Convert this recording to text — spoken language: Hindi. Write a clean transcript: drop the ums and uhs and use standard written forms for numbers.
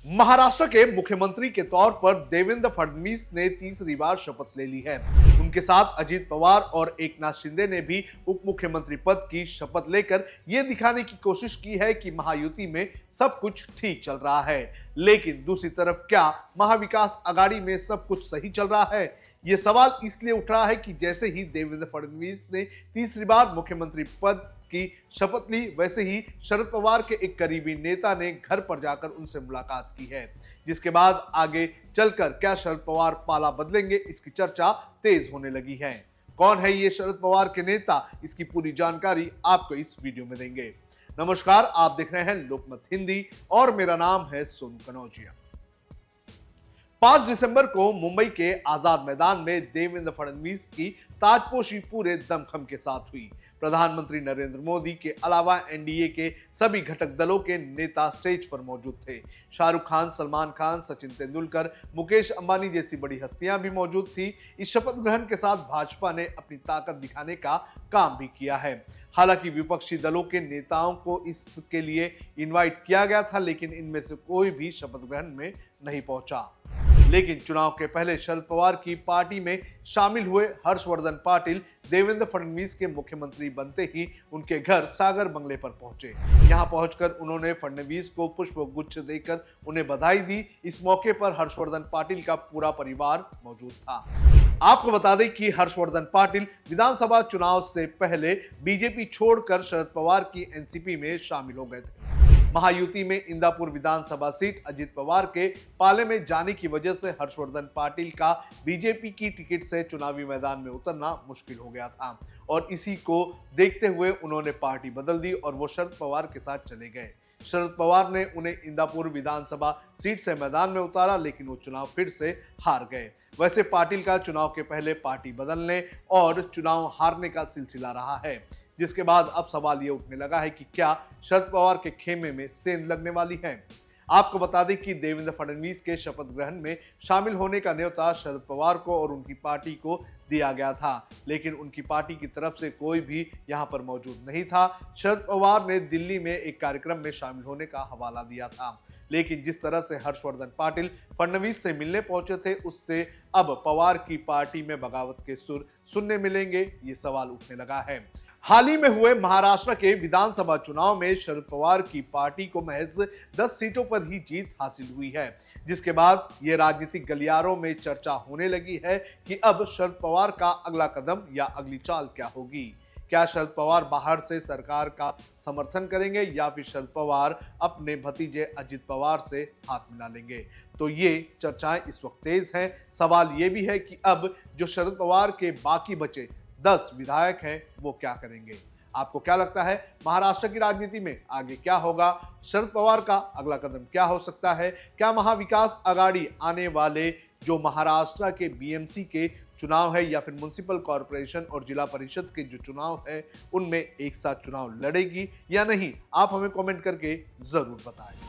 महाराष्ट्र के मुख्यमंत्री के तौर पर देवेंद्र फडणवीस ने तीसरी बार शपथ ले ली है। उनके साथ अजित पवार और एकनाथ शिंदे ने भी उप मुख्यमंत्री पद की शपथ लेकर यह दिखाने की कोशिश की है कि महायुति में सब कुछ ठीक चल रहा है। लेकिन दूसरी तरफ क्या महाविकास आघाड़ी में सब कुछ सही चल रहा है? यह सवाल इसलिए उठ रहा है कि जैसे ही देवेंद्र फडणवीस ने तीसरी बार मुख्यमंत्री पद की शपथ ली, वैसे ही शरद पवार के एक करीबी नेता ने घर पर जाकर उनसे मुलाकात की है, जिसके बाद आगे चलकर क्या शरद पवार पाला बदलेंगे, इसकी चर्चा तेज होने लगी है। कौन है ये शरद पवार के नेता, इसकी पूरी जानकारी आपको इस वीडियो में देंगे। नमस्कार, आप देख रहे हैं लोकमत हिंदी और मेरा नाम है सोनू कनौजिया। 5 दिसंबर को मुंबई के आजाद मैदान में देवेंद्र फडणवीस की ताजपोशी पूरे दमखम के साथ हुई। प्रधानमंत्री नरेंद्र मोदी के अलावा एनडीए के सभी घटक दलों के नेता स्टेज पर मौजूद थे। शाहरुख खान, सलमान खान, सचिन तेंदुलकर, मुकेश अंबानी जैसी बड़ी हस्तियां भी मौजूद थी। इस शपथ ग्रहण के साथ भाजपा ने अपनी ताकत दिखाने का काम भी किया है। हालांकि विपक्षी दलों के नेताओं को इसके लिए इनवाइट किया गया था, लेकिन इनमें से कोई भी शपथ ग्रहण में नहीं पहुंचा। लेकिन चुनाव के पहले शरद पवार की पार्टी में शामिल हुए हर्षवर्धन पाटिल देवेंद्र फडणवीस के मुख्यमंत्री बनते ही उनके घर सागर बंगले पर पहुंचे। यहां पहुंचकर उन्होंने फडणवीस को पुष्प गुच्छ देकर उन्हें बधाई दी। इस मौके पर हर्षवर्धन पाटिल का पूरा परिवार मौजूद था। आपको बता दें कि हर्षवर्धन पाटिल विधानसभा चुनाव से पहले बीजेपी छोड़कर शरद पवार की एनसीपी में शामिल हो गए थे। महायुति में इंदापुर विधानसभा सीट अजित पवार के पाले में जाने की वजह से हर्षवर्धन पाटिल का बीजेपी की टिकट से चुनावी मैदान में उतरना मुश्किल हो गया था और इसी को देखते हुए उन्होंने पार्टी बदल दी और वो शरद पवार के साथ चले गए। शरद पवार ने उन्हें इंदापुर विधानसभा सीट से मैदान में उतारा, लेकिन वो चुनाव फिर से हार गए। वैसे पाटिल का चुनाव के पहले पार्टी बदलने और चुनाव हारने का सिलसिला रहा है, जिसके बाद अब सवाल ये उठने लगा है कि क्या शरद पवार के खेमे में सेंध लगने वाली है। आपको बता दें कि देवेंद्र फडणवीस के शपथ ग्रहण में शामिल होने का न्योता शरद पवार को और उनकी पार्टी को दिया गया था, लेकिन उनकी पार्टी की तरफ से कोई भी यहां पर मौजूद नहीं था। शरद पवार ने दिल्ली में एक कार्यक्रम में शामिल होने का हवाला दिया था, लेकिन जिस तरह से हर्षवर्धन पाटिल फडणवीस से मिलने पहुंचे थे, उससे अब पवार की पार्टी में बगावत के सुर सुनने मिलेंगे, ये सवाल उठने लगा है। हाल ही में हुए महाराष्ट्र के विधानसभा चुनाव में शरद पवार की पार्टी को महज 10 सीटों पर ही जीत हासिल हुई है, जिसके बाद ये राजनीतिक गलियारों में चर्चा होने लगी है कि अब शरद पवार का अगला कदम या अगली चाल क्या होगी। क्या शरद पवार बाहर से सरकार का समर्थन करेंगे या फिर शरद पवार अपने भतीजे अजित पवार से हाथ मिला लेंगे? तो ये चर्चाएं इस वक्त तेज हैं। सवाल ये भी है कि अब जो शरद पवार के बाकी बचे 10 विधायक हैं, वो क्या करेंगे? आपको क्या लगता है, महाराष्ट्र की राजनीति में आगे क्या होगा? शरद पवार का अगला कदम क्या हो सकता है? क्या महाविकास आघाड़ी आने वाले जो महाराष्ट्र के बीएमसी के चुनाव है या फिर म्युनिसिपल कॉर्पोरेशन और जिला परिषद के जो चुनाव है, उनमें एक साथ चुनाव लड़ेगी या नहीं? आप हमें कमेंट करके जरूर बताएं।